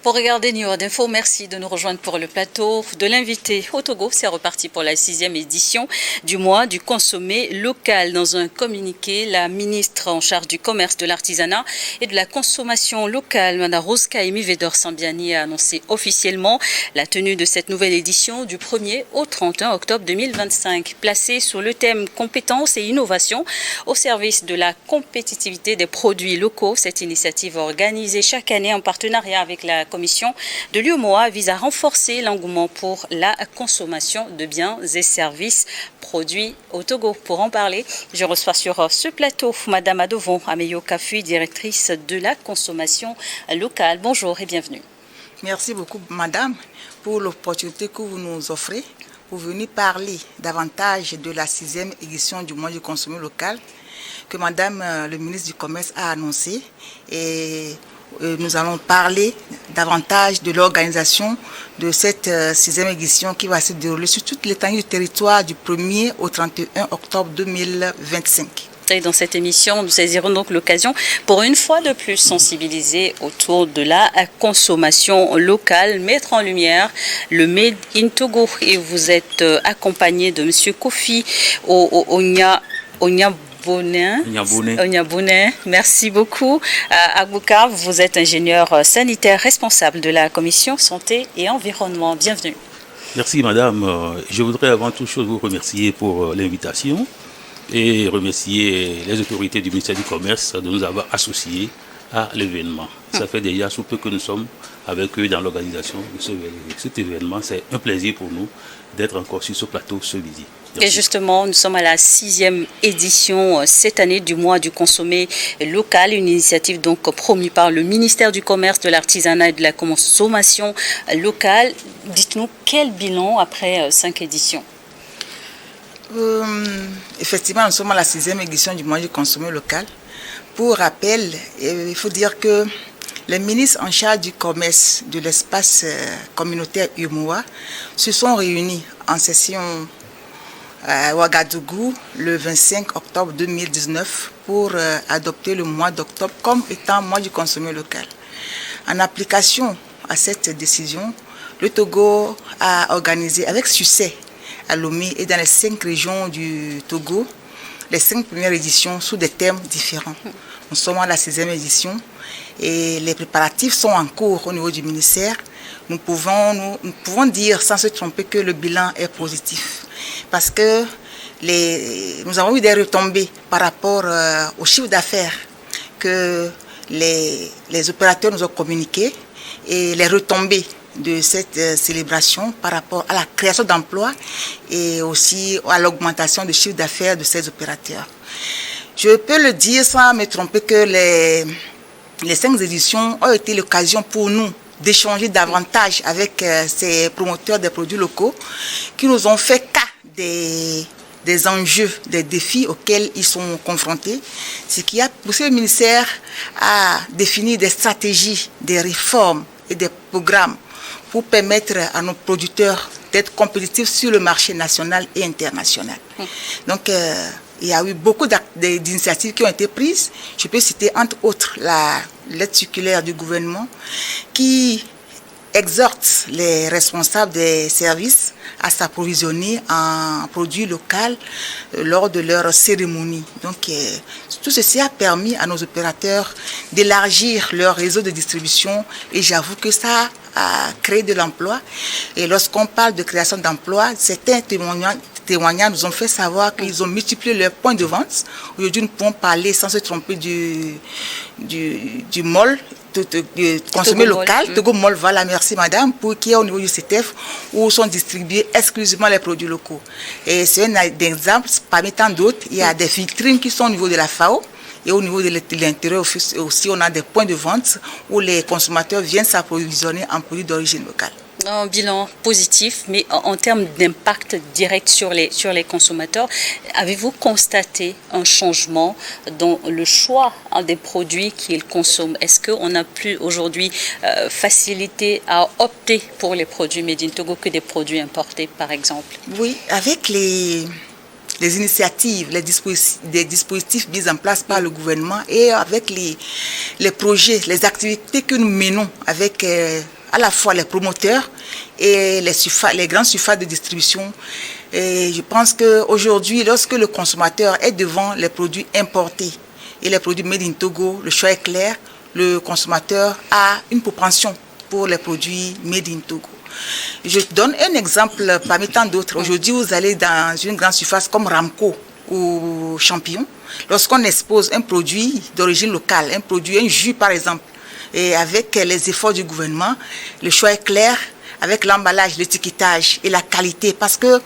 Pour regarder New York Info, merci de nous rejoindre pour le plateau de l'invité au Togo. C'est reparti pour la 6e édition du mois du consommé local. Dans un communiqué, la ministre en charge du commerce, de l'artisanat et de la consommation locale, Mme Rose-Kaimi Vedor-Sambiani, a annoncé officiellement la tenue de cette nouvelle édition du 1er au 31 octobre 2025, placée sous le thème compétences et innovation au service de la compétitivité des produits locaux. Cette initiative organisée chaque année en partenariat avec la commission de l'UEMOA vise à renforcer l'engouement pour la consommation de biens et services produits au Togo. Pour en parler, je reçois sur ce plateau Madame Adovon Ameyo Kafui, directrice de la consommation locale. Bonjour et bienvenue. Merci beaucoup, Madame, pour l'opportunité que vous nous offrez pour venir parler davantage de la 6e édition du mois du consommé local que Madame le ministre du Commerce a annoncé. Et nous allons parler davantage de l'organisation de cette 6e édition qui va se dérouler sur toute l'étendue du territoire du 1er au 31 octobre 2025. Et dans cette émission, nous saisirons donc l'occasion pour une fois de plus sensibiliser autour de la consommation locale, mettre en lumière le Made in Togo. Et vous êtes accompagné de M. Kofi Onyabouné. Merci beaucoup. Agbouka, vous êtes ingénieur sanitaire responsable de la commission santé et environnement. Bienvenue. Merci madame. Je voudrais avant toute chose vous remercier pour l'invitation et remercier les autorités du ministère du Commerce de nous avoir associés à l'événement. Ça fait déjà sous peu que nous sommes avec eux dans l'organisation de cet événement. C'est un plaisir pour nous d'être encore sur ce plateau ce midi. Et justement, nous sommes à la 6e édition cette année du mois du consommé local, une initiative donc promue par le ministère du Commerce, de l'Artisanat et de la Consommation locale. Dites-nous, quel bilan après 5 éditions? Effectivement, nous sommes à la 6e édition du mois du consommé local. Pour rappel, il faut dire que les ministres en charge du commerce de l'espace communautaire UEMOA se sont réunis en session à Ouagadougou le 25 octobre 2019 pour adopter le mois d'octobre comme étant mois du consommé local. En application à cette décision, le Togo a organisé avec succès à Lomé et dans les 5 régions du Togo les 5 premières éditions sous des thèmes différents. Nous sommes à la 6e édition et les préparatifs sont en cours au niveau du ministère. Nous pouvons dire sans se tromper que le bilan est positif parce que nous avons eu des retombées par rapport au chiffre d'affaires que les opérateurs nous ont communiqué et les retombées de cette célébration par rapport à la création d'emplois et aussi à l'augmentation du chiffre d'affaires de ces opérateurs. Je peux le dire sans me tromper que les 5 éditions ont été l'occasion pour nous d'échanger davantage avec ces promoteurs des produits locaux qui nous ont fait cas des enjeux, des défis auxquels ils sont confrontés, ce qui a poussé le ministère à définir des stratégies, des réformes et des programmes pour permettre à nos producteurs d'être compétitifs sur le marché national et international. Donc, il y a eu beaucoup d'initiatives qui ont été prises. Je peux citer entre autres la lettre circulaire du gouvernement qui exhorte les responsables des services à s'approvisionner en produits locaux lors de leur cérémonie. Donc, tout ceci a permis à nos opérateurs d'élargir leur réseau de distribution et j'avoue que ça a créé de l'emploi. Et lorsqu'on parle de création d'emplois, certains témoignages nous ont fait savoir qu'ils ont multiplié leurs points de vente. Aujourd'hui, nous pouvons parler sans se tromper du mall, du consommé local, Togo Mall, voilà, merci madame, qui est au niveau du CETEF, où sont distribués exclusivement les produits locaux. Et c'est un exemple, parmi tant d'autres, il y a des vitrines qui sont au niveau de la FAO, et au niveau de l'intérieur aussi, on a des points de vente où les consommateurs viennent s'approvisionner en produits d'origine locale. Un bilan positif, mais en termes d'impact direct sur les consommateurs, avez-vous constaté un changement dans le choix des produits qu'ils consomment? Est-ce qu'on a plus aujourd'hui facilité à opter pour les produits Made in Togo que des produits importés, par exemple? Oui, avec les les initiatives, des dispositifs mis en place par le gouvernement et avec les projets, les activités que nous menons avec à la fois les promoteurs et les grandes surfaces de distribution. Et je pense qu'aujourd'hui, lorsque le consommateur est devant les produits importés et les produits made in Togo, le choix est clair, le consommateur a une propension pour les produits made in Togo. Je donne un exemple parmi tant d'autres. Aujourd'hui, vous allez dans une grande surface comme Ramco ou Champion. Lorsqu'on expose un produit d'origine locale, un jus par exemple, et avec les efforts du gouvernement, le choix est clair avec l'emballage, l'étiquetage et la qualité. Parce que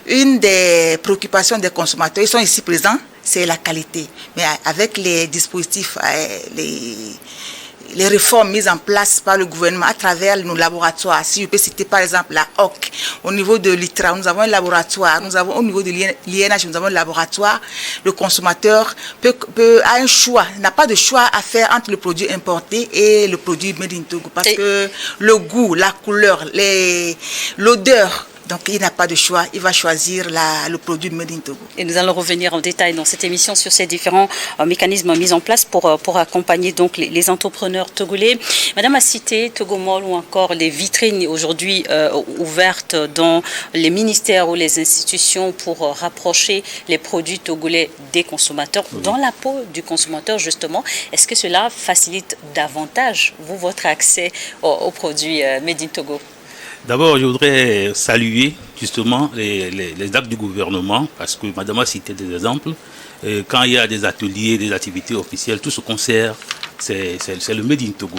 une des préoccupations des consommateurs, ils sont ici présents, c'est la qualité. Mais avec les dispositifs, les réformes mises en place par le gouvernement à travers nos laboratoires. Si je peux citer par exemple la HOC, au niveau de l'ITRA, nous avons un laboratoire, au niveau de l'INH, nous avons un laboratoire. Le consommateur a un choix, n'a pas de choix à faire entre le produit importé et le produit made in Togo. Parce que le goût, la couleur, l'odeur, donc il n'a pas de choix, il va choisir le produit made in Togo. Et nous allons revenir en détail dans cette émission sur ces différents mécanismes mis en place pour accompagner donc les entrepreneurs togolais. Madame a cité Togomall ou encore les vitrines aujourd'hui ouvertes dans les ministères ou les institutions pour rapprocher les produits togolais des consommateurs, dans la peau du consommateur justement. Est-ce que cela facilite davantage votre accès aux produits made in Togo? D'abord, je voudrais saluer justement les actes du gouvernement, parce que Madame a cité des exemples. Quand il y a des ateliers, des activités officielles, tout ce qu'on sert, c'est le Made in Togo.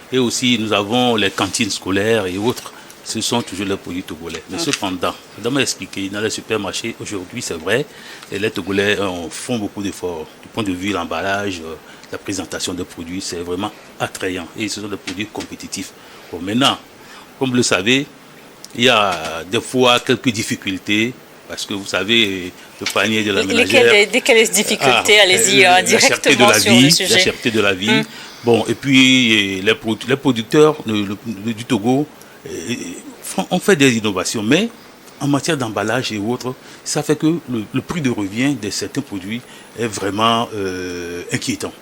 Et aussi, nous avons les cantines scolaires et autres. Ce sont toujours les produits togolais. Mais cependant, Madame a expliqué, dans les supermarchés, aujourd'hui, c'est vrai, les Togolais font beaucoup d'efforts. Du point de vue de l'emballage, la présentation des produits, c'est vraiment attrayant. Et ce sont des produits compétitifs. Bon, maintenant, comme vous le savez, il y a des fois quelques difficultés, parce que vous savez, le panier de la ménagère... Quelles difficultés? Allez-y directement sur le sujet. La cherté de la vie. Bon, et puis, les producteurs du Togo ont fait des innovations, mais en matière d'emballage et autres, ça fait que le prix de revient de certains produits est vraiment inquiétant.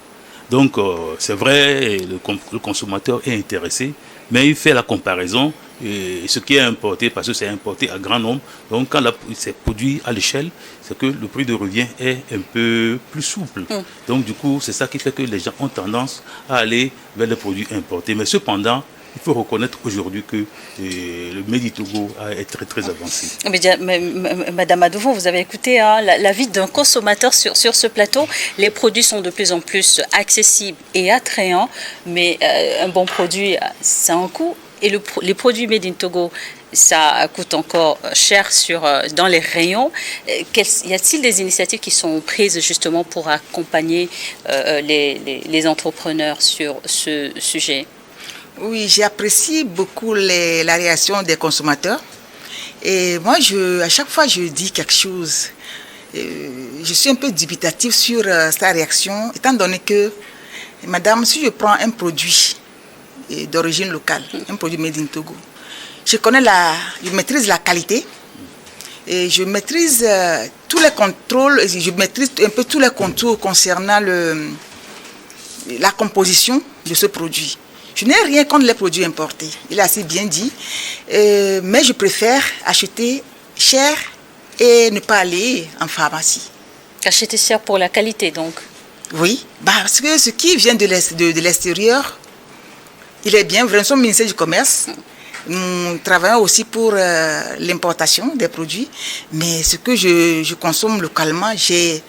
Donc, c'est vrai, le consommateur est intéressé, mais il fait la comparaison, et ce qui est importé, parce que c'est importé à grand nombre. Donc, quand c'est produit à l'échelle, c'est que le prix de revient est un peu plus souple. Donc, du coup, c'est ça qui fait que les gens ont tendance à aller vers les produits importés. Mais cependant, il faut reconnaître aujourd'hui que le Made in Togo est très, très avancé. Mais Madame Adouvon, vous avez écouté l'avis d'un consommateur sur ce plateau. Les produits sont de plus en plus accessibles et attrayants, mais un bon produit, ça a un coût. Et les produits Made in Togo, ça coûte encore cher dans les rayons. Y a-t-il des initiatives qui sont prises justement pour accompagner les entrepreneurs sur ce sujet? Oui, j'apprécie beaucoup la réaction des consommateurs. Et moi, à chaque fois, je dis quelque chose. Je suis un peu dubitatif sur sa réaction, étant donné que, madame, si je prends un produit d'origine locale, un produit made in Togo, je maîtrise la qualité, et je maîtrise tous les contrôles, je maîtrise un peu tous les contours concernant la composition de ce produit. Je n'ai rien contre les produits importés, il a assez bien dit, mais je préfère acheter cher et ne pas aller en pharmacie. Acheter cher pour la qualité, donc? Oui, parce que ce qui vient de l'extérieur, il est bien vrai. Nous sommes au ministère du Commerce, nous travaillons aussi pour l'importation des produits, mais ce que je consomme localement, j'ai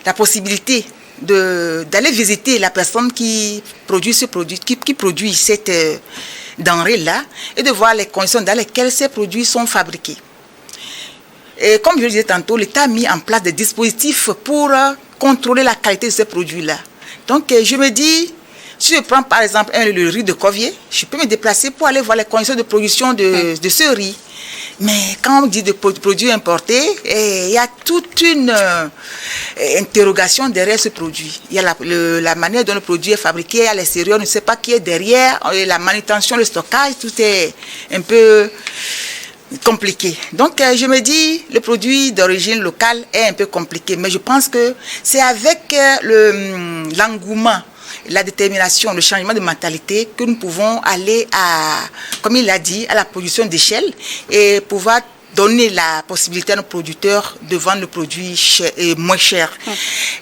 la possibilité d'aller visiter la personne qui produit ce produit, qui produit cette denrée-là, et de voir les conditions dans lesquelles ces produits sont fabriqués. Et comme je le disais tantôt, l'État a mis en place des dispositifs pour contrôler la qualité de ces produits-là. Donc je me dis, si je prends par exemple le riz de Covier, je peux me déplacer pour aller voir les conditions de production de ce riz. Mais quand on dit de produits importés, il y a toute une interrogation derrière ce produit. Il y a la manière dont le produit est fabriqué à l'extérieur, on ne sait pas qui est derrière, la manutention, le stockage, tout est un peu compliqué. Donc, je me dis, le produit d'origine locale est un peu compliqué, mais je pense que c'est avec l'engouement, la détermination, le changement de mentalité que nous pouvons aller à, comme il l'a dit, à la production d'échelle et pouvoir donner la possibilité à nos producteurs de vendre le produit moins cher.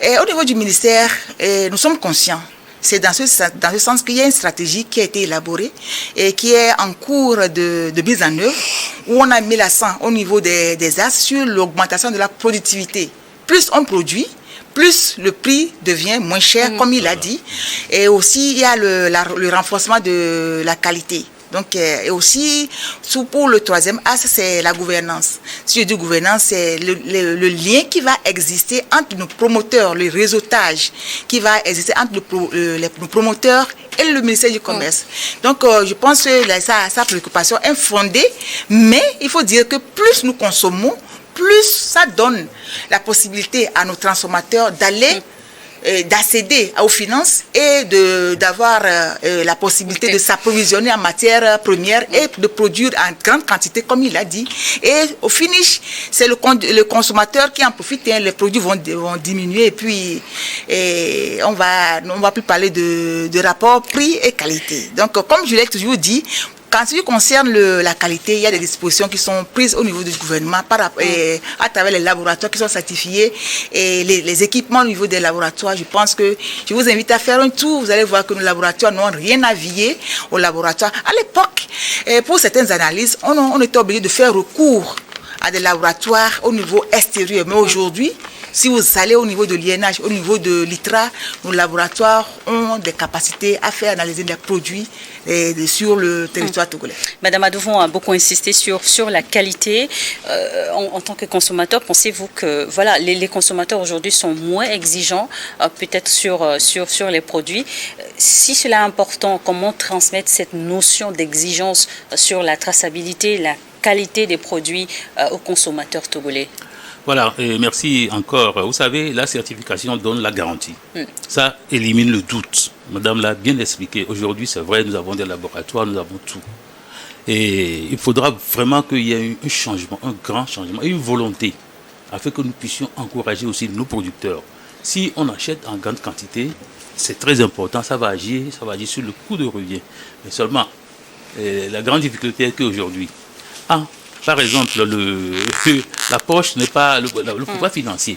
Et au niveau du ministère, nous sommes conscients. C'est dans ce sens qu'il y a une stratégie qui a été élaborée et qui est en cours de mise en œuvre, où on a mis l'accent au niveau des axes sur l'augmentation de la productivité. Plus on produit, plus le prix devient moins cher, comme il a dit. Et aussi, il y a le renforcement de la qualité. Donc, et aussi, pour le troisième axe, c'est la gouvernance. Si je dis gouvernance, c'est le lien qui va exister entre nos promoteurs, le réseautage qui va exister entre nos promoteurs et le ministère du Commerce. Donc, je pense que sa préoccupation est fondée, mais il faut dire que plus nous consommons, plus ça donne la possibilité à nos transformateurs d'aller d'accéder aux finances et d'avoir la possibilité de s'approvisionner en matières premières et de produire en grande quantité, comme il a dit. Et au finish, c'est le consommateur qui en profite. Les produits vont diminuer et puis on va plus parler de rapport prix et qualité. Donc, comme je l'ai toujours dit, quand ce qui concerne la qualité, il y a des dispositions qui sont prises au niveau du gouvernement à travers les laboratoires qui sont certifiés et les équipements au niveau des laboratoires. Je pense que je vous invite à faire un tour. Vous allez voir que nos laboratoires n'ont rien à vier aux laboratoires. À l'époque, pour certaines analyses, on était obligé de faire recours à des laboratoires au niveau extérieur. Mais aujourd'hui, si vous allez au niveau de l'INH, au niveau de l'ITRA, nos laboratoires ont des capacités à faire analyser des produits sur le territoire togolais. Madame Adouvon a beaucoup insisté sur la qualité. En tant que consommateur, pensez-vous que voilà, les consommateurs aujourd'hui sont moins exigeants peut-être sur les produits? Si cela est important, comment transmettre cette notion d'exigence sur la traçabilité, la qualité des produits aux consommateurs togolais? Voilà, et merci encore. Vous savez, la certification donne la garantie. Ça élimine le doute. Madame l'a bien expliqué. Aujourd'hui, c'est vrai, nous avons des laboratoires, nous avons tout. Et il faudra vraiment qu'il y ait un changement, un grand changement, une volonté, afin que nous puissions encourager aussi nos producteurs. Si on achète en grande quantité, c'est très important, ça va agir sur le coût de revient. Mais seulement, la grande difficulté est qu'aujourd'hui, par exemple, la poche n'est pas le pouvoir financier.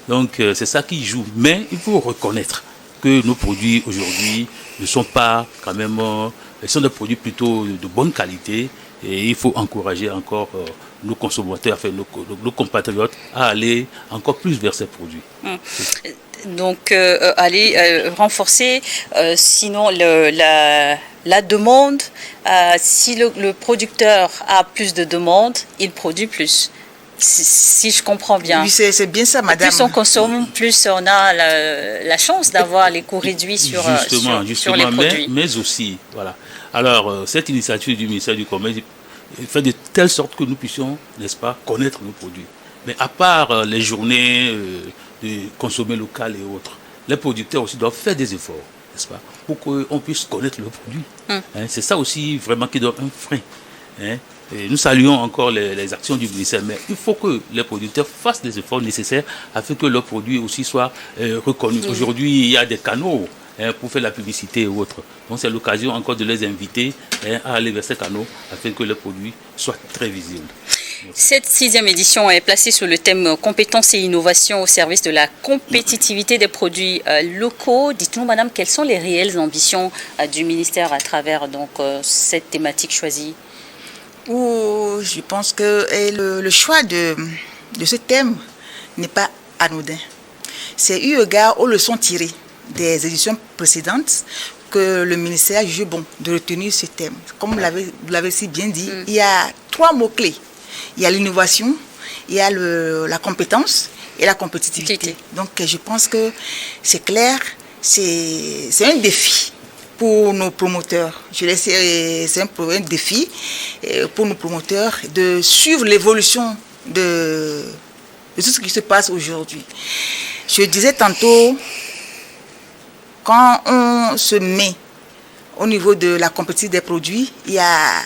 Donc, c'est ça qui joue. Mais il faut reconnaître que nos produits aujourd'hui ne sont pas quand même... Ils sont des produits plutôt de bonne qualité. Et il faut encourager encore nos consommateurs, enfin nos compatriotes à aller encore plus vers ces produits. Donc, aller renforcer, sinon la demande, si le producteur a plus de demandes, il produit plus. Si je comprends bien. Oui, c'est bien ça, madame. Plus on consomme, plus on a la chance d'avoir les coûts réduits sur les produits. Mais aussi, voilà. Alors, cette initiative du ministère du Commerce fait de telle sorte que nous puissions, n'est-ce pas, connaître nos produits. Mais à part les journées de consommer local et autres, les producteurs aussi doivent faire des efforts, n'est-ce pas, pour qu'on puisse connaître leurs produits. C'est ça aussi vraiment qui donne un frein. Et nous saluons encore les actions du ministère, mais il faut que les producteurs fassent des efforts nécessaires afin que leurs produits aussi soient reconnus. Aujourd'hui, il y a des canaux pour faire la publicité et autres. Donc c'est l'occasion encore de les inviter à aller vers ces canaux afin que les produits soient très visibles. Cette 6e édition est placée sous le thème compétences et innovation au service de la compétitivité des produits locaux. Dites-nous, madame, quelles sont les réelles ambitions du ministère à travers donc, cette thématique choisie? Je pense que le choix de ce thème n'est pas anodin. C'est eu égard aux leçons tirées des éditions précédentes que le ministère a jugé bon de retenir ce thème. Comme vous l'avez si bien dit, il y a 3 mots-clés. Il y a l'innovation, il y a la compétence et la compétitivité. Donc je pense que c'est clair, c'est un défi pour nos promoteurs. C'est un défi pour nos promoteurs de suivre l'évolution de tout ce qui se passe aujourd'hui. Je disais tantôt, quand on se met au niveau de la compétitivité des produits, il y a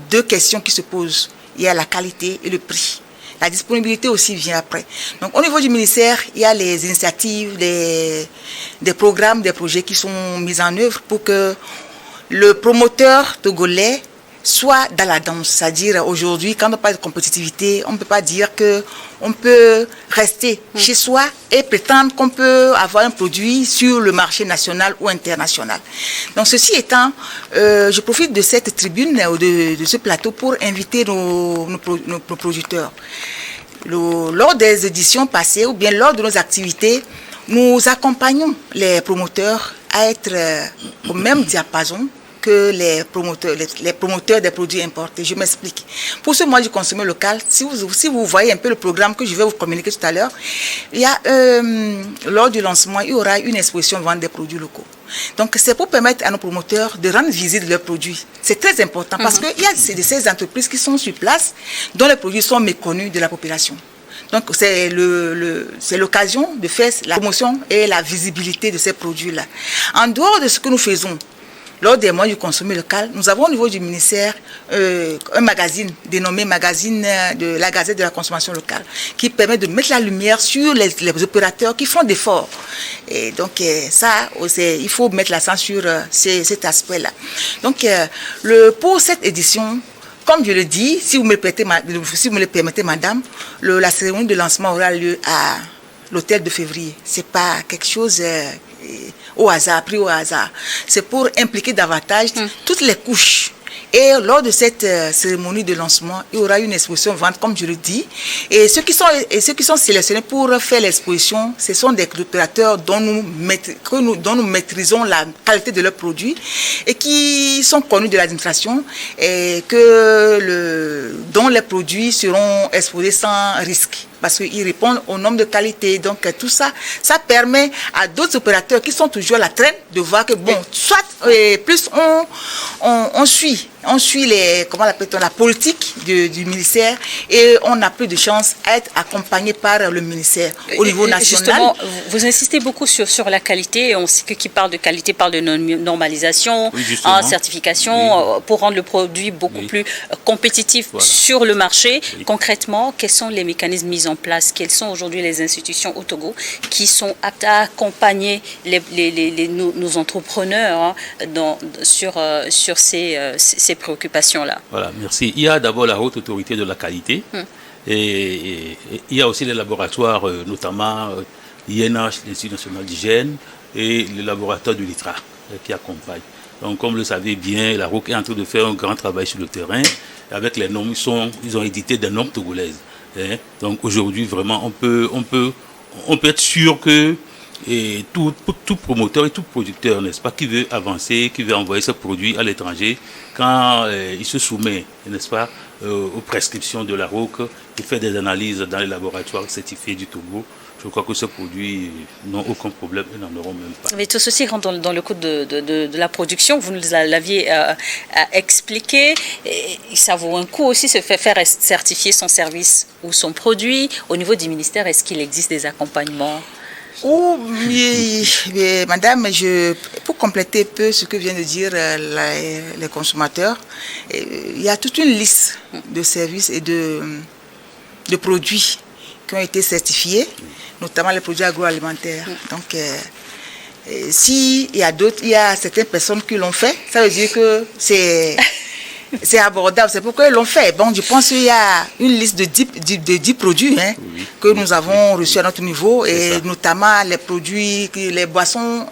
2 questions qui se posent. il y a la qualité et le prix. La disponibilité aussi vient après. Donc, au niveau du ministère, il y a les initiatives, des programmes, des projets qui sont mis en œuvre pour que le promoteur togolais soit dans la danse. C'est-à-dire, aujourd'hui, quand on parle de compétitivité, on ne peut pas dire qu'on peut rester chez soi et prétendre qu'on peut avoir un produit sur le marché national ou international. Donc, ceci étant, je profite de cette tribune, de ce plateau pour inviter nos producteurs. Lors des éditions passées ou bien lors de nos activités, nous accompagnons les promoteurs à être au même diapason que les promoteurs des produits importés. Je m'explique. Pour ce mois du consommé local, si vous voyez un peu le programme que je vais vous communiquer tout à l'heure, il y a, lors du lancement, il y aura une exposition vente des produits locaux. Donc, c'est pour permettre à nos promoteurs de rendre visite leurs produits. C'est très important parce qu'il y a ces entreprises qui sont sur place dont les produits sont méconnus de la population. Donc, c'est l'occasion de faire la promotion et la visibilité de ces produits-là. En dehors de ce que nous faisons, lors des mois du consommé local, nous avons au niveau du ministère un magazine dénommé Magazine de la Gazette de la consommation locale qui permet de mettre la lumière sur les opérateurs qui font d'efforts. Et donc ça, il faut mettre l'accent sur cet aspect-là. Donc pour cette édition, comme je le dis, si vous me le permettez, madame, la cérémonie de lancement aura lieu à l'hôtel de février. C'est pas quelque chose au hasard, pris au hasard. C'est pour impliquer davantage toutes les couches. Et lors de cette cérémonie de lancement, il y aura une exposition vente, comme je le dis. Et ceux qui sont sélectionnés pour faire l'exposition, ce sont des opérateurs dont nous maîtrisons la qualité de leurs produits et qui sont connus de l'administration et dont les produits seront exposés sans risque, parce qu'ils répondent aux normes de qualité. Donc tout ça, ça permet à d'autres opérateurs qui sont toujours à la traîne de voir que, bon, soit plus on suit la politique du ministère et on a plus de chances à être accompagné par le ministère au niveau national. Justement, vous insistez beaucoup sur la qualité. On sait que qui parle de qualité parle de normalisation, certification, pour rendre le produit beaucoup plus compétitif sur le marché. Concrètement, quels sont les mécanismes mis en place? Quelles sont aujourd'hui les institutions au Togo qui sont aptes à accompagner nos entrepreneurs sur ces préoccupations-là? Voilà, merci. Il y a d'abord la haute autorité de la qualité et il y a aussi les laboratoires, notamment l'INH, l'Institut national d'hygiène, et le laboratoire de l'ITRA qui accompagne. Donc, comme vous le savez bien, la ROC est en train de faire un grand travail sur le terrain. Avec les normes, ils ont édité des normes togolaises. Donc, aujourd'hui, vraiment, on peut être sûr que tout promoteur et tout producteur, n'est-ce pas, qui veut avancer, qui veut envoyer ses produits à l'étranger, quand il se soumet, n'est-ce pas, aux prescriptions de la ROC et fait des analyses dans les laboratoires certifiés du Togo, je crois que ces produits n'ont aucun problème et n'en auront même pas. Mais tout ceci rentre dans le cadre de la production. Vous nous l'aviez expliqué. Et ça vaut un coup aussi se faire certifier son service ou son produit. Au niveau du ministère, est-ce qu'il existe des accompagnements? Madame, pour compléter un peu ce que viennent de dire les consommateurs, il y a toute une liste de services et de produits qui ont été certifiés, notamment les produits agroalimentaires. Donc, s'il y a certaines personnes qui l'ont fait, ça veut dire que c'est abordable, c'est pourquoi ils l'ont fait. Bon, je pense qu'il y a une liste de 10 produits que nous avons reçus à notre niveau, et notamment les produits, les boissons,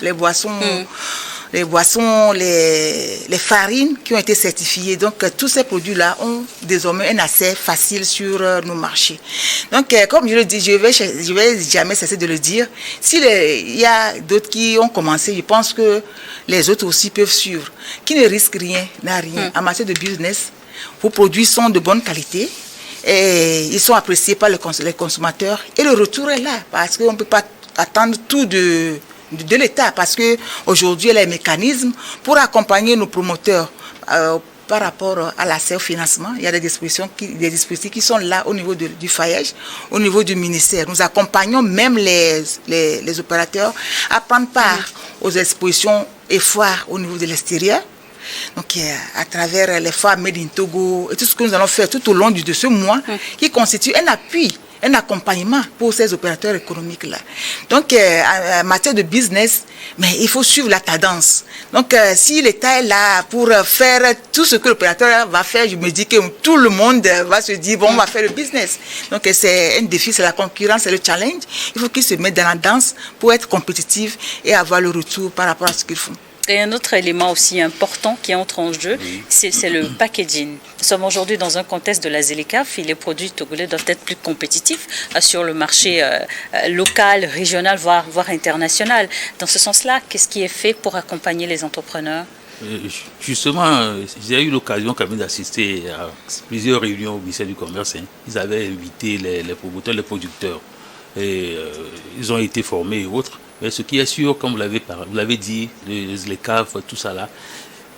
les farines qui ont été certifiées. Donc, tous ces produits-là ont désormais un accès facile sur nos marchés. Donc, comme je le dis, je vais jamais cesser de le dire. S'il y a d'autres qui ont commencé, je pense que les autres aussi peuvent suivre. Qui ne risque rien, n'a rien. En matière de business, vos produits sont de bonne qualité et ils sont appréciés par les consommateurs. Et le retour est là, parce qu'on ne peut pas attendre tout de l'État, parce qu'aujourd'hui, il y a les mécanismes pour accompagner nos promoteurs par rapport à l'accès au financement. Il y a des dispositifs qui sont là au niveau du FAEJ, au niveau du ministère. Nous accompagnons même les opérateurs à prendre part aux expositions et foires au niveau de l'extérieur. Donc, à travers les foires Made in Togo et tout ce que nous allons faire tout au long de ce mois, qui constitue un appui, un accompagnement pour ces opérateurs économiques-là. Donc, en matière de business, mais il faut suivre la tendance. Donc, si l'État est là pour faire tout ce que l'opérateur va faire, je me dis que tout le monde va se dire, bon, on va faire le business. Donc, c'est un défi, c'est la concurrence, c'est le challenge. Il faut qu'ils se mettent dans la danse pour être compétitifs et avoir le retour par rapport à ce qu'ils font. Et un autre élément aussi important qui entre en jeu, c'est le packaging. Nous sommes aujourd'hui dans un contexte de la ZLECAf et les produits togolais doivent être plus compétitifs sur le marché local, régional, voire international. Dans ce sens-là, qu'est-ce qui est fait pour accompagner les entrepreneurs ? Justement, j'ai eu l'occasion quand même d'assister à plusieurs réunions au ministère du Commerce. Ils avaient invité les promoteurs, les producteurs. Et ils ont été formés et autres. Mais ce qui est sûr, comme vous l'avez dit, les CAF, tout ça là,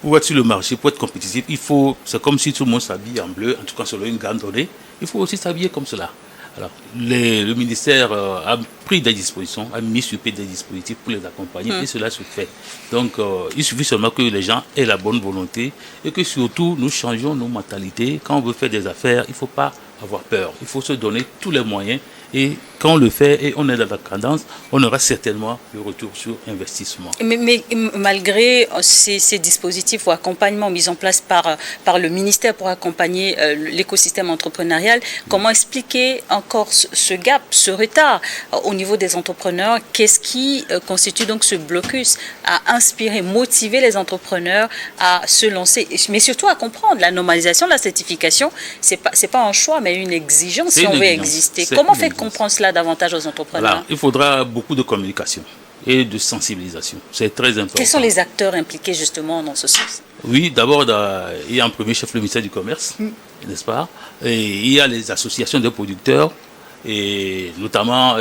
pour être sur le marché, pour être compétitif, c'est comme si tout le monde s'habille en bleu, en tout cas selon une gamme donnée, il faut aussi s'habiller comme cela. Alors, le ministère a pris des dispositions, a mis sur pied des dispositifs pour les accompagner et cela se fait. Donc, il suffit seulement que les gens aient la bonne volonté et que surtout nous changions nos mentalités. Quand on veut faire des affaires, il ne faut pas avoir peur. Il faut se donner tous les moyens. Et quand on le fait et on est dans la cadence, on aura certainement le retour sur investissement. Mais malgré ces dispositifs ou accompagnements mis en place par le ministère pour accompagner l'écosystème entrepreneurial, comment expliquer encore ce gap, ce retard au niveau des entrepreneurs? Qu'est-ce qui constitue donc ce blocus à inspirer, motiver les entrepreneurs à se lancer, mais surtout à comprendre la normalisation, la certification, c'est pas un choix, mais une exigence si on veut exister. Comment faire comprendre cela davantage aux entrepreneurs? Voilà, il faudra beaucoup de communication et de sensibilisation. C'est très important. Quels sont les acteurs impliqués justement dans ce sens? Oui, d'abord, il y a un premier chef, le ministère du Commerce, n'est-ce pas? Et il y a les associations de producteurs, et notamment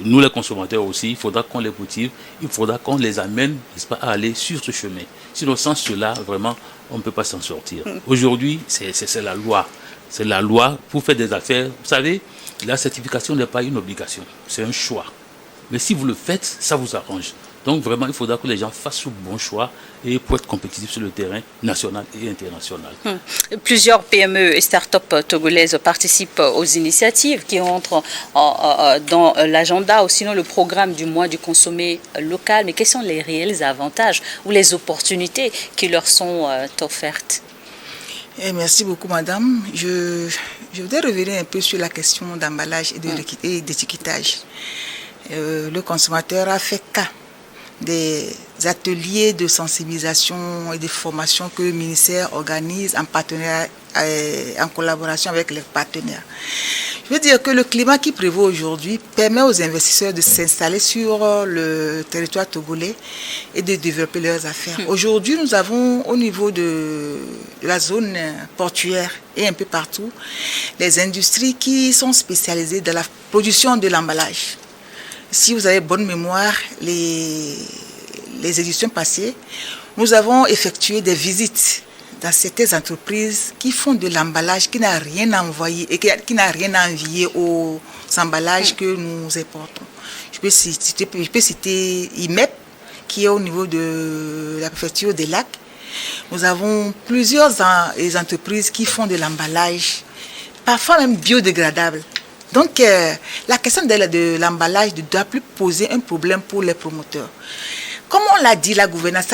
nous les consommateurs aussi, il faudra qu'on les motive, il faudra qu'on les amène, n'est-ce pas, à aller sur ce chemin. Sinon, sans cela, vraiment, on ne peut pas s'en sortir. Aujourd'hui, c'est la loi. C'est la loi pour faire des affaires. Vous savez, la certification n'est pas une obligation, c'est un choix. Mais si vous le faites, ça vous arrange. Donc vraiment, il faudra que les gens fassent le bon choix et pour être compétitifs sur le terrain national et international. Plusieurs PME et start-up togolaises participent aux initiatives qui entrent dans l'agenda ou sinon le programme du mois du consommé local. Mais quels sont les réels avantages ou les opportunités qui leur sont offertes? Merci beaucoup, madame. Je voudrais revenir un peu sur la question d'emballage et d'étiquetage. Le consommateur a fait cas des ateliers de sensibilisation et de formation que le ministère organise en partenariat, en collaboration avec les partenaires. Je veux dire que le climat qui prévaut aujourd'hui permet aux investisseurs de s'installer sur le territoire togolais et de développer leurs affaires. Aujourd'hui, nous avons au niveau de la zone portuaire et un peu partout, les industries qui sont spécialisées dans la production de l'emballage. Si vous avez bonne mémoire, les éditions passées, nous avons effectué des visites dans certaines entreprises qui font de l'emballage qui n'a rien à envoyer et qui n'a rien à envier aux emballages que nous importons. Je peux citer IMEP, qui est au niveau de la préfecture des Lacs. Nous avons plusieurs entreprises qui font de l'emballage, parfois même biodégradable. Donc, la question de l'emballage ne doit plus poser un problème pour les promoteurs. Comme on l'a dit, la gouvernance,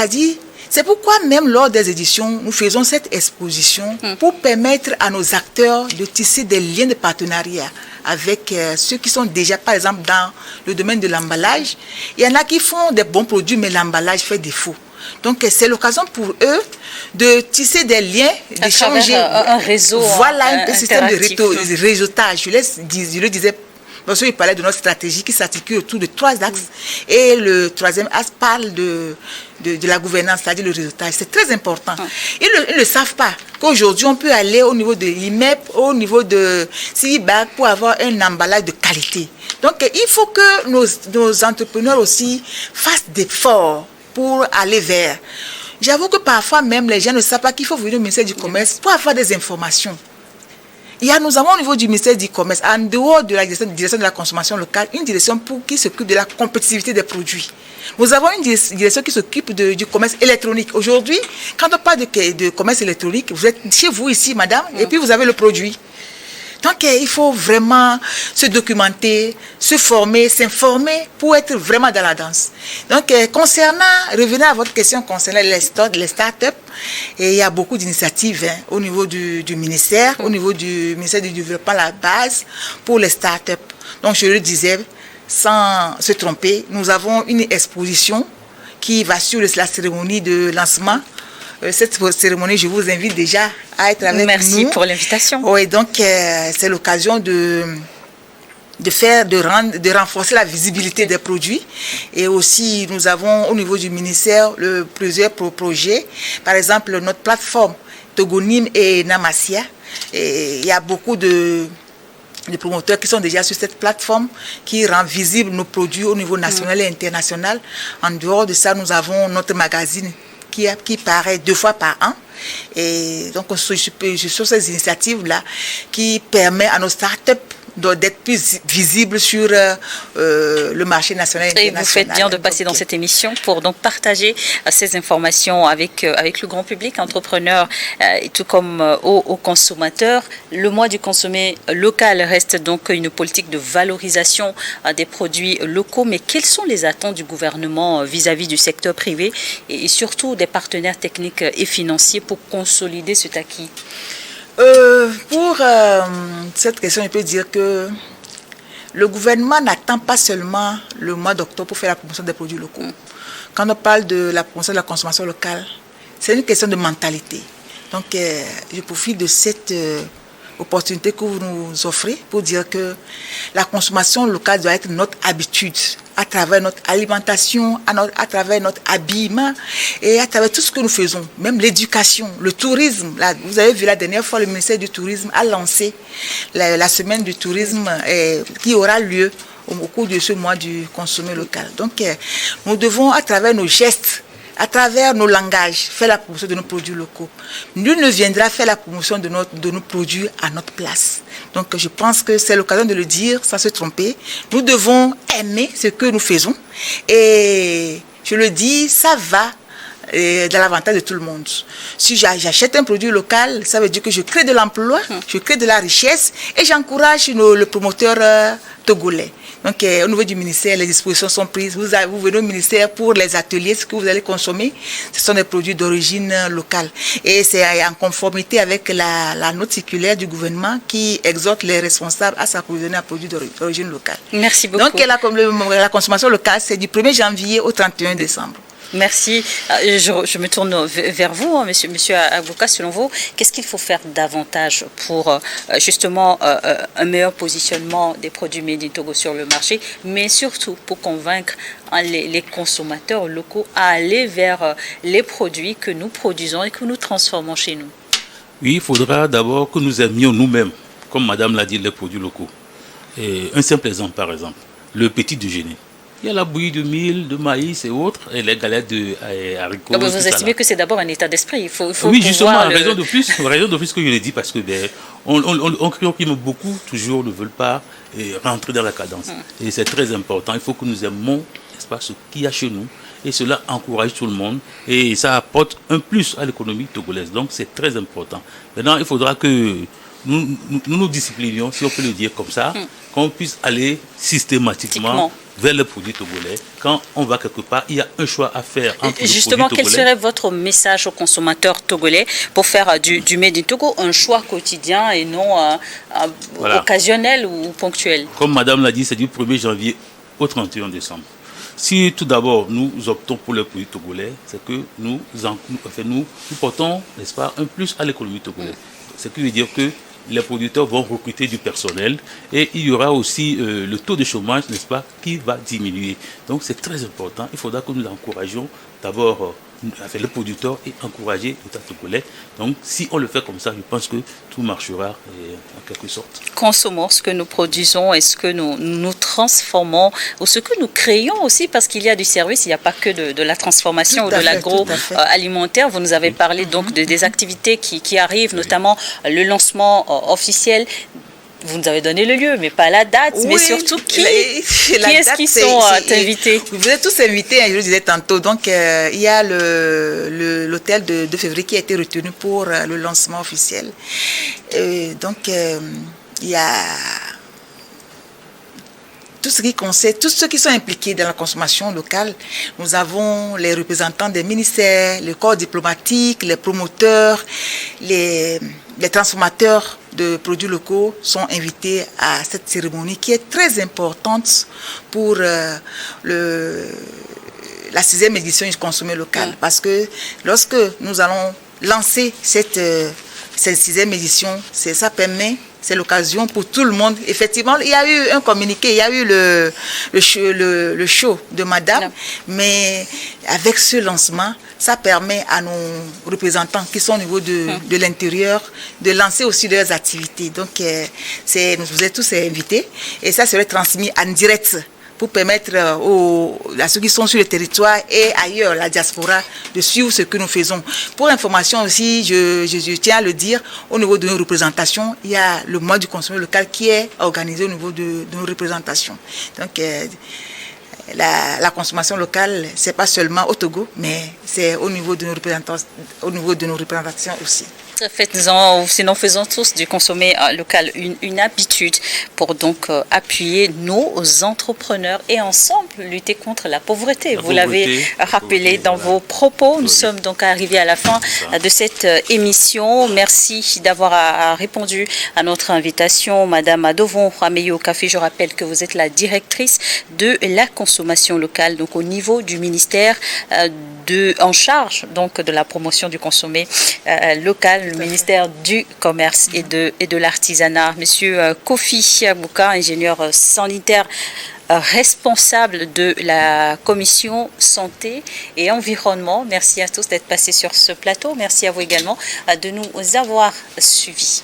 c'est pourquoi même lors des éditions, nous faisons cette exposition pour permettre à nos acteurs de tisser des liens de partenariat avec ceux qui sont déjà, par exemple, dans le domaine de l'emballage. Il y en a qui font des bons produits, mais l'emballage fait défaut. Donc, c'est l'occasion pour eux de tisser des liens, d'échanger un réseau. Voilà un système de réseautage. Je le disais, parce qu'il parlait de notre stratégie qui s'articule autour de 3 axes. Et le 3e axe parle de la gouvernance, c'est-à-dire le réseautage. C'est très important. Ils ne savent pas qu'aujourd'hui, on peut aller au niveau de l'IMEP, au niveau de CIBAC pour avoir un emballage de qualité. Donc, il faut que nos entrepreneurs aussi fassent d'efforts pour aller vers. J'avoue que parfois même les gens ne savent pas qu'il faut venir au ministère du Commerce pour avoir des informations. Nous avons au niveau du ministère du Commerce, en dehors de la direction de la consommation locale, une direction qui s'occupe de la compétitivité des produits. Nous avons une direction qui s'occupe du commerce électronique. Aujourd'hui, quand on parle de commerce électronique, vous êtes chez vous ici, madame, et puis vous avez le produit. Donc, il faut vraiment se documenter, se former, s'informer pour être vraiment dans la danse. Donc, revenez à votre question concernant les start-up, et il y a beaucoup d'initiatives au niveau du ministère, au niveau du ministère du Développement, la base pour les start-up. Donc, je le disais, sans se tromper, nous avons une exposition qui va sur la cérémonie de lancement. Cette cérémonie, je vous invite déjà à être avec nous. Merci pour l'invitation. Oui, donc c'est l'occasion de renforcer la visibilité des produits. Et aussi, nous avons au niveau du ministère plusieurs projets. Par exemple, notre plateforme Togonim et Namasia. Et il y a beaucoup de promoteurs qui sont déjà sur cette plateforme qui rend visible nos produits au niveau national et international. En dehors de ça, nous avons notre magazine qui paraît 2 fois par an. Et donc, je suis sur ces initiatives-là qui permettent à nos startups d'être plus visibles sur le marché national et international. Et vous faites bien de passer dans cette émission pour donc partager ces informations avec le grand public, entrepreneurs, tout comme aux consommateurs. Le mois du consommé local reste donc une politique de valorisation des produits locaux. Mais quelles sont les attentes du gouvernement vis-à-vis du secteur privé et surtout des partenaires techniques et financiers pour consolider cet acquis? Pour cette question, je peux dire que le gouvernement n'attend pas seulement le mois d'octobre pour faire la promotion des produits locaux. Quand on parle de la promotion de la consommation locale, c'est une question de mentalité. Donc, je profite de cette opportunité que vous nous offrez pour dire que la consommation locale doit être notre habitude à travers notre alimentation, à travers notre habillement et à travers tout ce que nous faisons, même l'éducation, le tourisme. Là, vous avez vu la dernière fois, le ministère du Tourisme a lancé la semaine du tourisme qui aura lieu au cours de ce mois du consommé local. Donc, nous devons, à travers nos gestes, à travers nos langages, faire la promotion de nos produits locaux. Nul ne viendra faire la promotion de nos produits à notre place. Donc, je pense que c'est l'occasion de le dire sans se tromper. Nous devons aimer ce que nous faisons. Et je le dis, ça va dans l'avantage de tout le monde. Si j'achète un produit local, ça veut dire que je crée de l'emploi, je crée de la richesse et j'encourage le promoteur togolais. Donc, au niveau du ministère, les dispositions sont prises. Vous venez au ministère pour les ateliers, ce que vous allez consommer, ce sont des produits d'origine locale. Et c'est en conformité avec la note circulaire du gouvernement qui exhorte les responsables à s'approvisionner à produits d'origine locale. Merci beaucoup. Donc, la consommation locale, c'est du 1er janvier au 31 décembre. Merci. Je me tourne vers vous, monsieur avocat. Selon vous, qu'est-ce qu'il faut faire davantage pour justement un meilleur positionnement des produits Made in Togo sur le marché, mais surtout pour convaincre les consommateurs locaux à aller vers les produits que nous produisons et que nous transformons chez nous? Oui, il faudra d'abord que nous aimions nous-mêmes, comme madame l'a dit, les produits locaux. Et un simple exemple, par exemple, le petit déjeuner. Il y a la bouillie de mil, de maïs et autres, et les galettes de haricots. Donc vous estimez que c'est d'abord un état d'esprit. Il faut oui, justement, raison de plus que je l'ai dit, parce que on beaucoup toujours ne veulent pas rentrer dans la cadence. Et c'est très important. Il faut que nous aimions, n'est-ce pas, ce qu'il y a chez nous. Et cela encourage tout le monde. Et ça apporte un plus à l'économie togolaise. Donc c'est très important. Maintenant, il faudra que nous disciplinions, si on peut le dire comme ça, qu'on puisse aller systématiquement vers le produit togolais. Quand on va quelque part, il y a un choix à faire entre justement, le produit quel serait votre message aux consommateurs togolais pour faire du Made in Togo un choix quotidien et non occasionnel ou ponctuel? Comme madame l'a dit, c'est du 1er janvier au 31 décembre. Si tout d'abord nous optons pour le produit togolais, c'est que nous portons, n'est-ce pas, un plus à l'économie togolaise. Ce qui veut dire que les producteurs vont recruter du personnel et il y aura aussi le taux de chômage, n'est-ce pas, qui va diminuer. Donc c'est très important. Il faudra que nous encouragions d'abord le producteur est encouragé au totolais. Donc, si on le fait comme ça, je pense que tout marchera en quelque sorte. Consommons ce que nous produisons et ce que nous transformons ou ce que nous créons aussi, parce qu'il y a du service, il n'y a pas que de la transformation ou de l'agroalimentaire. Vous nous avez parlé donc des activités qui arrivent, notamment le lancement officiel. Vous nous avez donné le lieu, mais pas la date, mais surtout qui est-ce qui sont invités? Vous êtes tous invités, je le disais tantôt. Donc, il y a l'hôtel de février qui a été retenu pour le lancement officiel. Donc, il y a tout ce qui concerne, tous ceux qui sont impliqués dans la consommation locale. Nous avons les représentants des ministères, les corps diplomatiques, les promoteurs, les transformateurs de produits locaux sont invités à cette cérémonie qui est très importante pour la 6e édition du consommé local. Parce que lorsque nous allons lancer cette 6e édition, ça permet, c'est l'occasion pour tout le monde. Effectivement, il y a eu un communiqué, il y a eu le show de Madame, mais avec ce lancement, ça permet à nos représentants qui sont au niveau de l'intérieur de lancer aussi leurs activités. Donc, vous êtes tous invités et ça serait transmis en direct pour permettre à ceux qui sont sur le territoire et ailleurs, la diaspora, de suivre ce que nous faisons. Pour information aussi, je tiens à le dire, au niveau de nos représentations, il y a le mois du consommé local qui est organisé au niveau de nos représentations. Donc, la consommation locale, ce n'est pas seulement au Togo, mais c'est au niveau de nos représentations aussi. Sinon faisons tous du consommé local une habitude pour donc appuyer nos entrepreneurs et ensemble lutter contre la pauvreté. Vous l'avez rappelé dans vos propos. Nous sommes donc arrivés à la fin de cette émission. Merci d'avoir répondu à notre invitation, Madame Adovon Ameyo Café. Je rappelle que vous êtes la directrice de la consommation locale, donc au niveau du ministère en charge donc de la promotion du consommé local, le ministère du Commerce et de l'Artisanat. Monsieur Kofi Abouka, ingénieur sanitaire responsable de la commission santé et environnement. Merci à tous d'être passés sur ce plateau. Merci à vous également de nous avoir suivis.